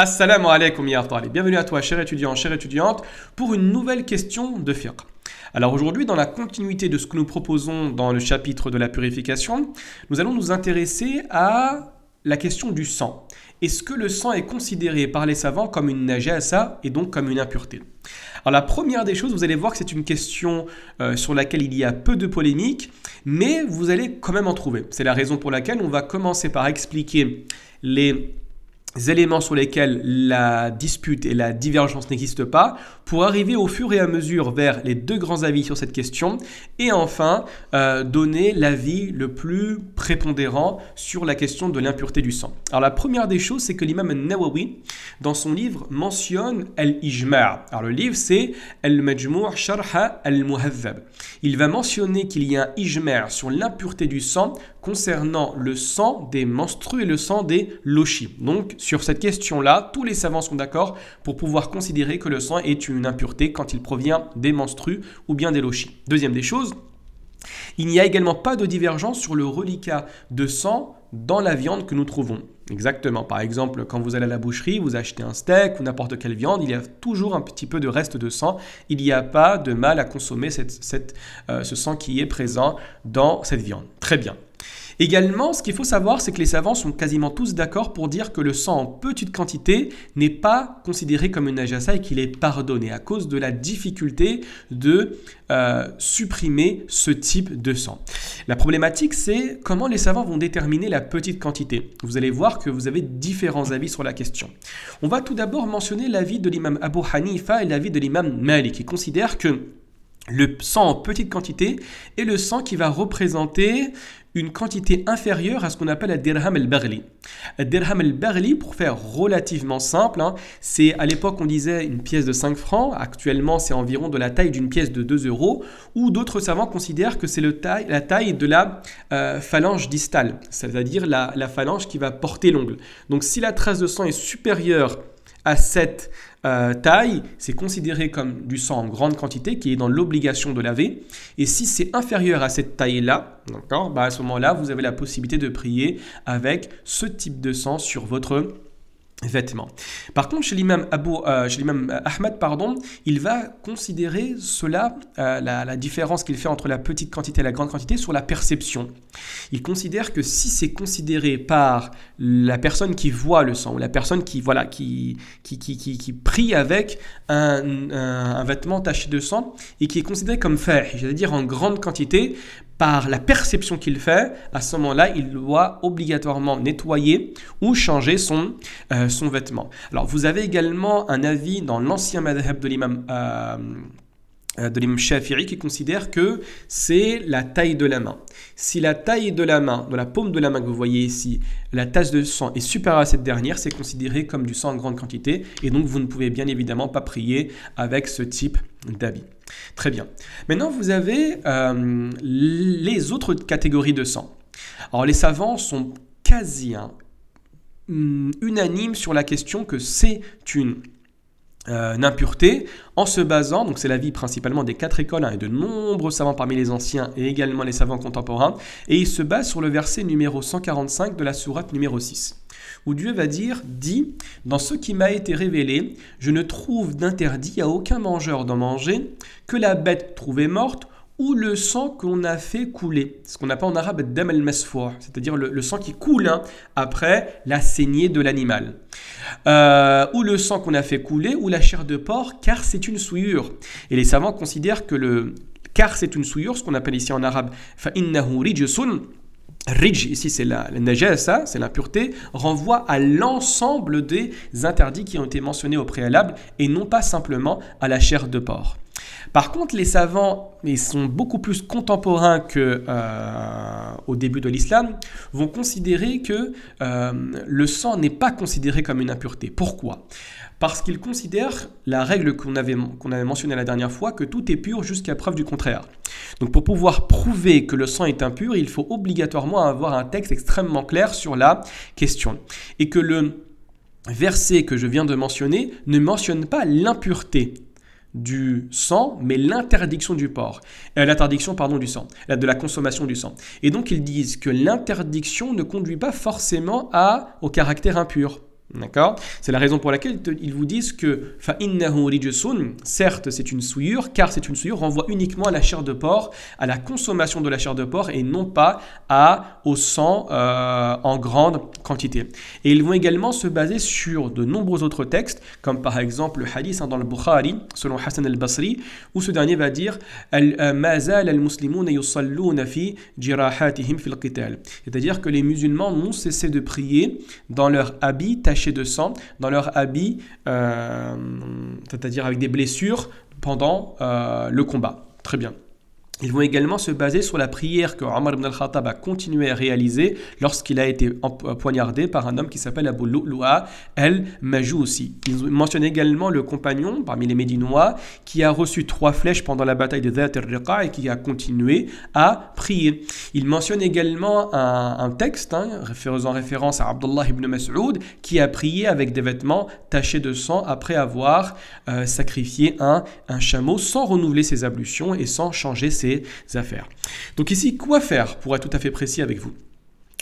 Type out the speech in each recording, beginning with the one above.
Assalamu alaikum ya talib. Bienvenue à toi, cher étudiant, chère étudiante, pour une nouvelle question de fiqh. Alors aujourd'hui, dans la continuité de ce que nous proposons dans le chapitre de la purification, nous allons nous intéresser à la question du sang. Est-ce que le sang est considéré par les savants comme une najasa et donc comme une impureté? Alors la première des choses, vous allez voir que c'est une question sur laquelle il y a peu de polémique, mais vous allez quand même en trouver. C'est la raison pour laquelle on va commencer par expliquer les éléments sur lesquels la dispute et la divergence n'existent pas, pour arriver au fur et à mesure vers les deux grands avis sur cette question, et enfin donner l'avis le plus prépondérant sur la question de l'impureté du sang. Alors la première des choses, c'est que l'imam al-Nawawi, dans son livre, mentionne al-Ijma'. Alors le livre, c'est al-Majmou' Sharh al-Muhadhab. Il va mentionner qu'il y a un ijma' sur l'impureté du sang concernant le sang des menstrues et le sang des lochis. Donc, sur cette question-là, tous les savants sont d'accord pour pouvoir considérer que le sang est une impureté quand il provient des menstrues ou bien des lochis. Deuxième des choses, il n'y a également pas de divergence sur le reliquat de sang dans la viande que nous trouvons. Exactement. Par exemple, quand vous allez à la boucherie, vous achetez un steak ou n'importe quelle viande, il y a toujours un petit peu de reste de sang. Il n'y a pas de mal à consommer ce sang qui est présent dans cette viande. Très bien. Également, ce qu'il faut savoir, c'est que les savants sont quasiment tous d'accord pour dire que le sang en petite quantité n'est pas considéré comme une najasa et qu'il est pardonné à cause de la difficulté de supprimer ce type de sang. La problématique, c'est comment les savants vont déterminer la petite quantité. Vous allez voir que vous avez différents avis sur la question. On va tout d'abord mentionner l'avis de l'imam Abu Hanifa et l'avis de l'imam Malik, qui considèrent que le sang en petite quantité est le sang qui va représenter une quantité inférieure à ce qu'on appelle la dirham al-baghli. La dirham al-baghli, pour faire relativement simple, c'est à l'époque on disait une pièce de 5 francs, actuellement c'est environ de la taille d'une pièce de 2 euros, ou d'autres savants considèrent que c'est la taille de la phalange distale, c'est-à-dire la phalange qui va porter l'ongle. Donc si la trace de sang est supérieure à cette taille, c'est considéré comme du sang en grande quantité qui est dans l'obligation de laver. Et si c'est inférieur à cette taille-là, d'accord, à ce moment-là, vous avez la possibilité de prier avec ce type de sang sur votre vêtements. Par contre, chez l'imam Ahmad, il va considérer cela, la différence qu'il fait entre la petite quantité et la grande quantité, sur la perception. Il considère que si c'est considéré par la personne qui voit le sang, ou la personne qui prie avec un vêtement taché de sang, et qui est considéré comme faih, c'est-à-dire en grande quantité, par la perception qu'il fait, à ce moment-là, il doit obligatoirement nettoyer ou changer son vêtement. Alors, vous avez également un avis dans l'ancien madhab de l'imam Shafi'i qui considère que c'est la taille de la main. Si la taille de la main, de la paume de la main que vous voyez ici, la tasse de sang est supérieure à cette dernière, c'est considéré comme du sang en grande quantité et donc vous ne pouvez bien évidemment pas prier avec ce type d'habit. Très bien. Maintenant, vous avez les autres catégories de sang. Alors, les savants sont quasi unanimes sur la question que c'est une impureté, en se basant, donc c'est l'avis principalement des 4 écoles, et de nombreux savants parmi les anciens et également les savants contemporains, et ils se basent sur le verset numéro 145 de la sourate numéro 6. Où Dieu va dire, dit, dans ce qui m'a été révélé, je ne trouve d'interdit à aucun mangeur d'en manger que la bête trouvée morte ou le sang qu'on a fait couler. Ce qu'on appelle en arabe dam al-masfour, c'est-à-dire le sang qui coule après la saignée de l'animal. Ou le sang qu'on a fait couler ou la chair de porc, car c'est une souillure. Et les savants considèrent que car c'est une souillure, ce qu'on appelle ici en arabe fa innahu rijsun. Rij, ici c'est la najasa, c'est l'impureté, renvoie à l'ensemble des interdits qui ont été mentionnés au préalable et non pas simplement à la chair de porc. Par contre, les savants, ils sont beaucoup plus contemporains qu'au début de l'islam, vont considérer que le sang n'est pas considéré comme une impureté. Pourquoi ? Parce qu'ils considèrent la règle qu'on avait mentionnée la dernière fois, que tout est pur jusqu'à preuve du contraire. Donc pour pouvoir prouver que le sang est impur, il faut obligatoirement avoir un texte extrêmement clair sur la question. Et que le verset que je viens de mentionner ne mentionne pas l'impureté du sang, mais l'interdiction du porc, l'interdiction du sang, de la consommation du sang. Et donc ils disent que l'interdiction ne conduit pas forcément au caractère impur. D'accord? C'est la raison pour laquelle ils vous disent que فَإِنَّهُ رِجْسٌ, certes c'est une souillure, car c'est une souillure renvoie uniquement à la chair de porc, à la consommation de la chair de porc et non pas au sang en grande quantité. Et ils vont également se baser sur de nombreux autres textes, comme par exemple le hadith dans le Bukhari, selon Hassan al-Basri, où ce dernier va dire مَا زَالَ الْمُسْلِمُونَ يُصَلُّونَ فِي جِرَاحَاتِهِمْ فِي الْقِتَالِ. C'est-à-dire que les musulmans n'ont cessé de prier dans leur habit tachés de sang, dans leur habit, c'est-à-dire avec des blessures pendant le combat. Très bien. Ils vont également se baser sur la prière que Omar ibn al-Khattab a continué à réaliser lorsqu'il a été poignardé par un homme qui s'appelle Abu Lu'lu'a al-Majousi. Ils mentionnent également le compagnon parmi les Médinois qui a reçu 3 flèches pendant la bataille de Dhat al-Riqa et qui a continué à prier. Ils mentionnent également un texte faisant référence à Abdullah ibn Mas'ud qui a prié avec des vêtements tachés de sang après avoir sacrifié un chameau sans renouveler ses ablutions et sans changer ses affaires. Donc ici, quoi faire pour être tout à fait précis avec vous?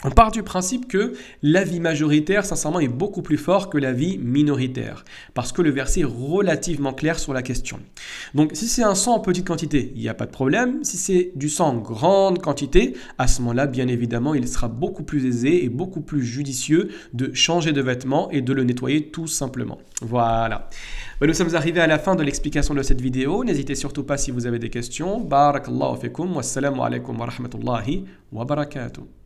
On part du principe que l'avis majoritaire, sincèrement, est beaucoup plus fort que l'avis minoritaire, parce que le verset est relativement clair sur la question. Donc, si c'est un sang en petite quantité, il n'y a pas de problème. Si c'est du sang en grande quantité, à ce moment-là, bien évidemment, il sera beaucoup plus aisé et beaucoup plus judicieux de changer de vêtements et de le nettoyer tout simplement. Voilà. Nous sommes arrivés à la fin de l'explication de cette vidéo. N'hésitez surtout pas si vous avez des questions. Barakallahu fikum. Wassalamu alaikum wa rahmatullahi wa barakatuh.